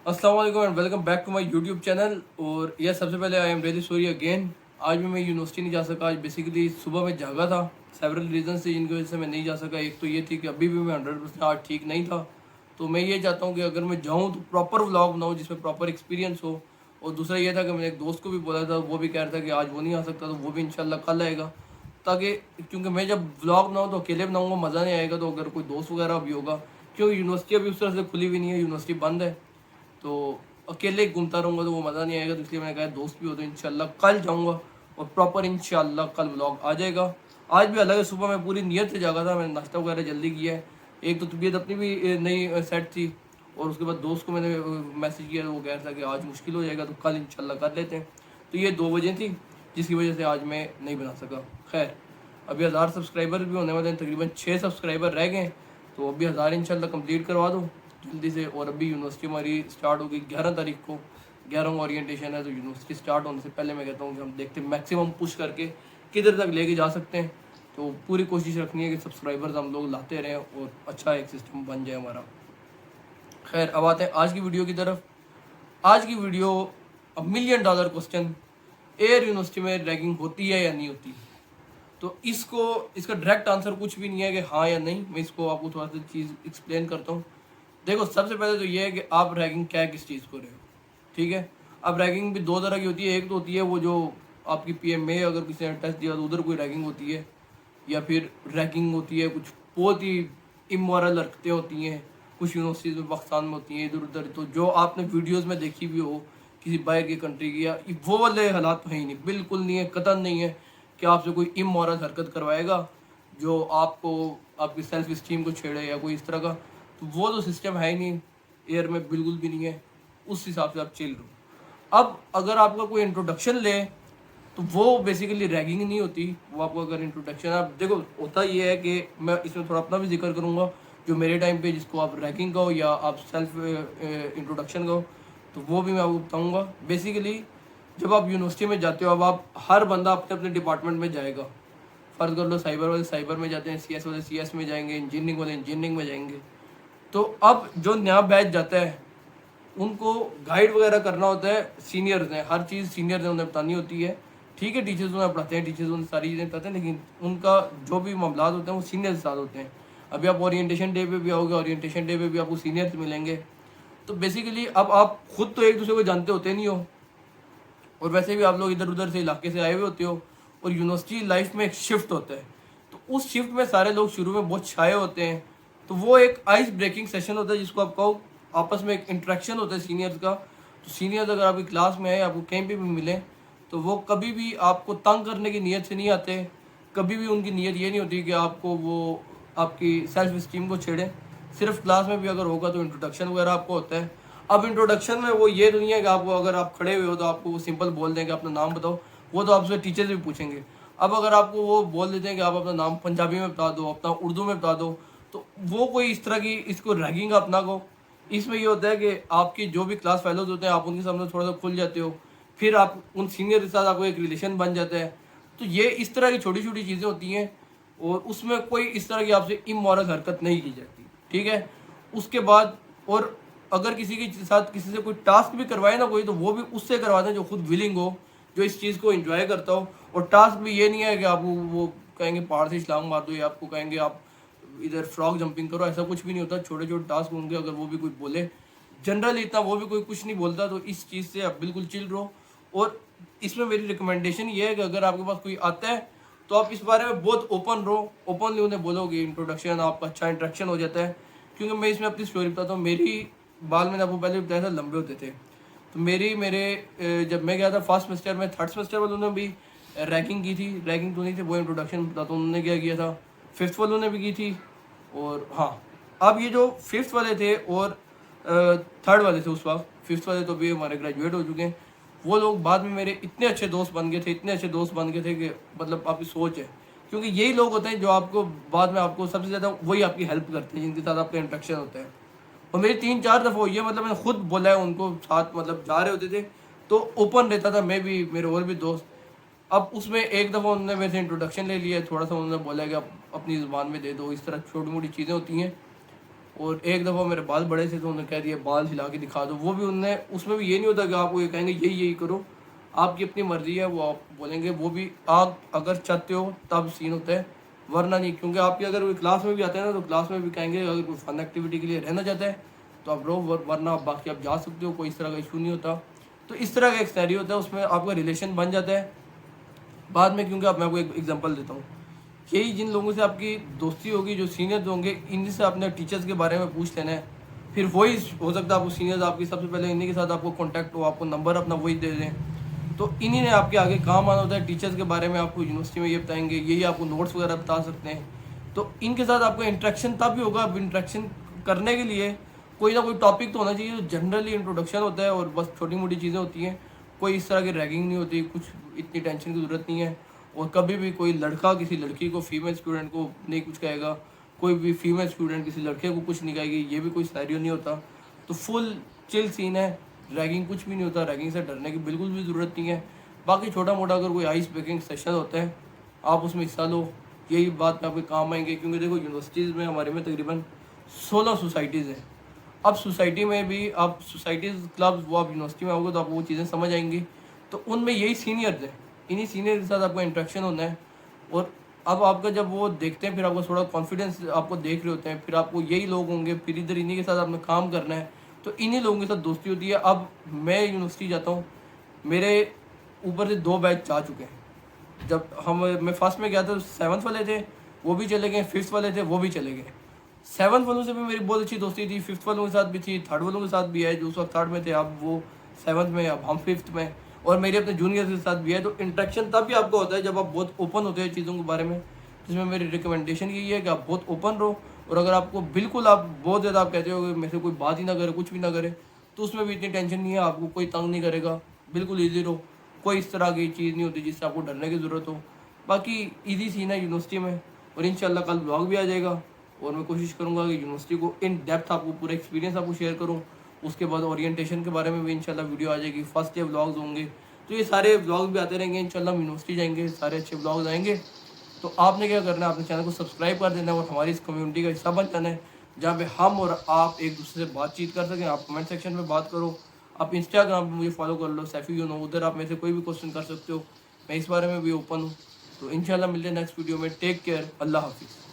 अस्सलाम वालेकुम and welcome back to my YouTube channel. और यह सबसे पहले I am really sorry again. आज भी मैं यूनिवर्सिटी नहीं जा सका। आज बेसिकली सुबह में जागा था, सेवरल रीज़न से जिनकी वजह से मैं नहीं जा सका। एक तो ये थी कि अभी भी मैं 100% आज ठीक नहीं था। तो मैं ये चाहता हूँ कि अगर मैं जाऊँ तो प्रॉपर व्लॉग बनाऊँ जिसमें प्रॉपर एक्सपीरियंस हो। और दूसरा ये था कि मैंने एक दोस्त को भी बोला था, वो भी कह रहा था कि आज वो नहीं आ सकता, तो वो भी इंशाल्लाह कल आएगा। ताकि क्योंकि मैं जब व्लॉग बनाऊँ तो अकेले बनाऊँगा, मज़ा नहीं आएगा। तो अगर कोई दोस्त वगैरह भी होगा, क्योंकि यूनिवर्सिटी अभी उस तरह से खुली हुई नहीं है, यूनिवर्सिटी बंद है, तो अकेले घूमता रहूँगा तो वो मज़ा नहीं आएगा। तो इसलिए मैंने कहा दोस्त भी हो तो इंशाल्लाह कल जाऊँगा और प्रॉपर इंशाल्लाह कल व्लॉग आ जाएगा। आज भी अलग है, सुबह मैं पूरी नीयत से जागा था, मैंने नाश्ता वगैरह जल्दी किया है। एक तो तबीयत अपनी भी नहीं सेट थी, और उसके बाद दोस्त को मैंने मैसेज किया तो वो कह रहा था कि आज मुश्किल हो जाएगा, तो कल इंशाल्लाह कर लेते हैं। तो ये 2 वजह थी जिसकी वजह से आज मैं नहीं बना सका। खैर, अभी 1000 सब्सक्राइबर भी होने वाले हैं, तकरीबन 6 सब्सक्राइबर रह गए हैं। तो अभी 1000 इंशाल्लाह कंप्लीट करवा दूँ जल्दी से। और अभी यूनिवर्सिटी हमारी स्टार्ट होगी 11 तारीख को, 11 ओरिएंटेशन है। तो यूनिवर्सिटी स्टार्ट होने से पहले मैं कहता हूँ कि हम देखते हैं मैक्सिमम पुश करके किधर तक लेके जा सकते हैं। तो पूरी कोशिश रखनी है कि सब्सक्राइबर्स हम लोग लाते रहें और अच्छा एक सिस्टम बन जाए हमारा। खैर, अब आते हैं आज की वीडियो की तरफ। आज की video $1 million question, air university में रैगिंग होती है या नहीं होती। तो इसका डायरेक्ट आंसर कुछ भी नहीं है कि हाँ या नहीं। मैं इसको आपको थोड़ा सा चीज़ एक्सप्लेन करता हूँ। देखो, सबसे पहले तो ये है कि आप रैगिंग क्या किस चीज़ को रहे हो, ठीक है। अब रैगिंग भी दो तरह की होती है। एक तो होती है वो जो आपकी पीएमए अगर किसी ने टेस्ट दिया तो उधर कोई रैगिंग होती है, या फिर रैगिंग होती है कुछ बहुत ही इमोरल हरकतें होती हैं, कुछ यूनिवर्सिटीज़ में पाकिस्तान में होती हैं इधर उधर। तो जो आपने वीडियोज़ में देखी भी हो किसी बाहर की कंट्री की, या वो वाले हालात तो है ही नहीं, बिल्कुल नहीं है, कतई नहीं है कि आपसे कोई इमोरल हरकत करवाएगा जो आपको आपकी सेल्फ इस्टीम को छेड़े या कोई इस तरह का। तो वो तो सिस्टम है ही नहीं, एयर में बिल्कुल भी नहीं है। उस हिसाब से आप चिल रहो। अब अगर आपका कोई इंट्रोडक्शन ले तो वो बेसिकली रैगिंग नहीं होती। वो आपको अगर इंट्रोडक्शन, आप देखो, होता ये है कि मैं इसमें थोड़ा अपना भी जिक्र करूँगा जो मेरे टाइम पे जिसको आप रैगिंग कहो या आप सेल्फ इंट्रोडक्शन कहो, तो वो भी मैं आपको बताऊँगा। बेसिकली जब आप यूनिवर्सिटी में जाते हो, अब आप हर बंदा अपने अपने डिपार्टमेंट में जाएगा। फ़र्ज़ कर लो साइबर वाले साइबर में जाते हैं, सीएस वाले सीएस में जाएंगे, इंजीनियरिंग वाले इंजीनियरिंग में जाएंगे। तो अब जो नया बैच जाता है उनको गाइड वगैरह करना होता है, सीनियर्स ने हर चीज़ सीनियर्स ने उन्हें बतानी होती है। ठीक है, टीचर्स उन्हें पढ़ाते हैं, टीचर्स उन्हें सारी चीज़ें बताते हैं, लेकिन उनका जो भी मामला होते हैं वो सीनियर के साथ होते हैं। अभी आप ओरिएंटेशन डे पे भी आओगे, ओरिएंटेशन डे पे भी आपको सीनियर्स मिलेंगे। तो बेसिकली अब आप खुद तो एक दूसरे को जानते होते नहीं हो, और वैसे भी आप लोग इधर उधर से इलाके से आए हुए होते हो, और यूनिवर्सिटी लाइफ में एक शिफ्ट होता है। तो उस शिफ्ट में सारे लोग शुरू में बहुत छाए होते हैं। तो वो एक आइस ब्रेकिंग सेशन होता है जिसको आप कहो, आपस में एक इंटरेक्शन होता है सीनियर्स का। तो सीनियर्स अगर आपकी क्लास में है, आपको कहीं पे भी मिले, तो वो कभी भी आपको तंग करने की नीयत से नहीं आते। कभी भी उनकी नीयत ये नहीं होती कि आपको वो आपकी सेल्फ स्टीम को छेड़े। सिर्फ क्लास में भी अगर होगा तो इंट्रोडक्शन वगैरह आपको होता है। अब इंट्रोडक्शन में वो ये तो नहीं है कि आपको, अगर आप खड़े हुए हो तो आपको वो सिंपल बोल देंगे अपना नाम बताओ, वो तो आपसे टीचर भी पूछेंगे। अब अगर आपको वो बोल देते हैं कि आप अपना नाम पंजाबी में बता दो, अपना उर्दू में बता दो, तो वो कोई इस तरह की इसको रैगिंग आप ना कहो। इसमें ये होता है कि आपकी जो भी क्लास फेलोज होते हैं आप उनके सामने थोड़ा सा खुल जाते हो, फिर आप उन सीनियर के साथ आपको एक रिलेशन बन जाता है। तो ये इस तरह की छोटी छोटी चीज़ें होती हैं, और उसमें कोई इस तरह की आपसे इमोरल हरकत नहीं की जाती, ठीक है। उसके बाद, और अगर किसी के साथ किसी से कोई टास्क भी करवाए ना कोई, तो वो भी उससे करवाते हैं जो खुद विलिंग हो, जो इस चीज़ को एंजॉय करता हो। और टास्क भी ये नहीं है कि आपको वो कहेंगे पहाड़ से छलांग मार दो, या आपको कहेंगे आप इधर फ्रॉग जंपिंग करो, ऐसा कुछ भी नहीं होता। छोटे छोटे टास्क होंगे, अगर वो भी कोई बोले, जनरल इतना वो भी कोई कुछ नहीं बोलता। तो इस चीज़ से आप बिल्कुल चिल रहो। और इसमें मेरी रिकमेंडेशन ये है कि अगर आपके पास कोई आता है तो आप इस बारे में बहुत ओपन रहो, ओपनली उन्हें बोलोगे, इंट्रोडक्शन आपका अच्छा इंट्रैक्शन हो जाता है। क्योंकि मैं इसमें अपनी स्टोरी बताता हूँ। मेरी बाल मैंने आपको पहले बताया था लंबे होते थे। तो जब मैं गया था फर्स्ट सेमेस्टर में, थर्ड सेमेस्टर वालों ने भी रैगिंग की थी। रैगिंग तो नहीं थी, वो इंट्रोडक्शन बताता हूँ उन्होंने क्या किया था। फिफ्थ वालों ने भी की थी। और हाँ, अब ये जो फिफ्थ वाले थे और थर्ड वाले थे उस वक्त, फिफ्थ वाले तो भी हमारे ग्रेजुएट हो चुके हैं, वो लोग बाद में मेरे इतने अच्छे दोस्त बन गए थे, इतने अच्छे दोस्त बन गए थे कि मतलब आपकी सोच है। क्योंकि यही लोग होते हैं जो आपको बाद में, आपको सबसे ज़्यादा वही आपकी हेल्प करते हैं, जिनके साथ आपका इंट्रैक्शन होता है। और मेरी 3-4 दफ़ा हुई है, मतलब मैंने खुद बोला है उनको, साथ मतलब जा रहे होते थे तो ओपन रहता था, मैं भी, मेरे और भी दोस्त। अब उसमें एक दफ़ा उन्होंने मेरे से इंट्रोडक्शन ले लिया, थोड़ा सा उन्होंने बोला कि आप अपनी ज़ुबान में दे दो, इस तरह छोटी मोटी चीज़ें होती हैं। और एक दफ़ा मेरे बाल बड़े थे तो उन्होंने कह दिया बाल हिला के दिखा दो। वो भी उनने, उसमें भी ये नहीं होता कि आपको ये कहेंगे यही करो, आपकी अपनी मर्ज़ी है, वो आप बोलेंगे। वो भी आप अगर चाहते हो तब सीन होता है, वरना नहीं। क्योंकि आपकी अगर कोई क्लास में भी आते हैं ना तो क्लास में भी कहेंगे अगर कोई फन एक्टिविटी के लिए रहना चाहता है तो आप रहो, वरना बाकी आप जा सकते हो, कोई इस तरह का इशू नहीं होता। तो इस तरह का एक सिनेरियो होता है, उसमें आपका रिलेशन बन जाता है बाद में। क्योंकि आप, मैं आपको एक एग्जांपल देता हूँ, यही जिन लोगों से आपकी दोस्ती होगी, जो सीनियर्स होंगे, इनसे आपने टीचर्स के बारे में पूछ लेना है। फिर वही हो सकता है आपको सीनियर्स आपकी सबसे पहले इन्हीं के साथ आपको कांटेक्ट हो, आपको नंबर अपना वही दे दें, तो इन्हीं ने आपके आगे काम आना होता है। टीचर्स के बारे में आपको यूनिवर्सिटी में ये बताएंगे, यही आपको नोट्स वगैरह बता सकते हैं। तो इनके साथ आपका इंटरेक्शन तब भी होगा। अब इंटरेक्शन करने के लिए कोई ना कोई टॉपिक तो होना चाहिए। तो जनरली इंट्रोडक्शन होता है और बस छोटी मोटी चीज़ें होती हैं, कोई इस तरह की रैगिंग नहीं होती, कुछ इतनी टेंशन की ज़रूरत नहीं है। और कभी भी कोई लड़का किसी लड़की को, फीमेल स्टूडेंट को नहीं कुछ कहेगा, कोई भी फीमेल स्टूडेंट किसी लड़के को कुछ नहीं कहेगी, ये भी कोई सिनेरियो नहीं होता। तो फुल चिल सीन है, रैगिंग कुछ भी नहीं होता, रैगिंग से डरने की बिल्कुल भी ज़रूरत नहीं है। बाकी छोटा मोटा अगर कोई आइस ब्रेकिंग सेशन होता है आप उसमें हिस्सा लो, यही बात में आपके काम आएंगे। क्योंकि देखो यूनिवर्सिटीज़ में हमारे में तकरीबन 16 सोसाइटीज़ हैं। अब सोसाइटी में भी आप सोसाइटीज़ क्लब्स, वो आप यूनिवर्सिटी में आओगे तो आपको वो चीज़ें समझ आएंगी। तो उनमें यही सीनियर्स हैं, इन्हीं सीनियर के साथ आपका इंटरेक्शन होना है। और अब आपका जब वो देखते हैं, फिर आपको थोड़ा कॉन्फिडेंस, आपको देख रहे होते हैं, फिर आपको यही लोग होंगे, फिर इधर इन्हीं के साथ आपने काम करना है, तो इन्हीं लोगों के साथ दोस्ती होती है। अब मैं यूनिवर्सिटी जाता हूँ, मेरे ऊपर से 2 बैच जा चुके हैं। जब मैं फर्स्ट में गया था 7th वाले थे, वो भी चले गए, 5th वाले थे, वो भी चले गए। 7th वालों से भी मेरी बहुत अच्छी दोस्ती थी, 5th वालों के साथ भी थी, 3rd वालों के साथ भी है, जो उस वक्त 3rd में थे, अब वो 7th में, अब हम 5th में, और मेरे अपने जूनियर्स के साथ भी है। तो इंटरेक्शन तब भी आपको होता है जब आप बहुत ओपन होते हैं चीज़ों के बारे में। जिसमें मेरी रिकमेंडेशन यही है कि आप बहुत ओपन रहो। और अगर आपको बिल्कुल, आप बहुत ज़्यादा आप कहते हो कि मेरे से कोई बात ही ना करे, कुछ भी ना करे, तो उसमें भी इतनी टेंशन नहीं है, आपको कोई तंग नहीं करेगा, बिल्कुल ईजी रहो। कोई इस तरह की चीज़ नहीं होती जिससे आपको डरने की ज़रूरत हो। बाकी ईजी सीन है यूनिवर्सिटी में। और इंशाल्लाह कल ब्लॉग भी आ जाएगा, और मैं कोशिश करूँगा कि यूनिवर्सिटी को इन डेप्थ आपको पूरा एक्सपीरियंस आपको शेयर करूँ। उसके बाद ओरिएंटेशन के बारे में भी इंशाल्लाह वीडियो आ जाएगी, फर्स्ट डे व्लॉग्स होंगे। तो ये सारे व्लॉग भी आते रहेंगे इंशाल्लाह। हम यूनिवर्सिटी जाएंगे, सारे अच्छे व्लॉग्स आएंगे। तो आपने क्या करना है, अपने चैनल को सब्सक्राइब कर देना है और हमारी इस कम्युनिटी का हिस्सा बन जाना है, जहाँ पे हम और आप एक दूसरे से बातचीत कर सकें। आप कमेंट सेक्शन में बात करो, आप इंस्टाग्राम पे मुझे फॉलो कर लो, सैफी यू नो, उधर आप मेरे से कोई भी क्वेश्चन कर सकते हो, मैं इस बारे में भी ओपन हूँ। तो इंशाल्लाह मिलते हैं नेक्स्ट वीडियो में। टेक केयर, अल्लाह हाफिज़।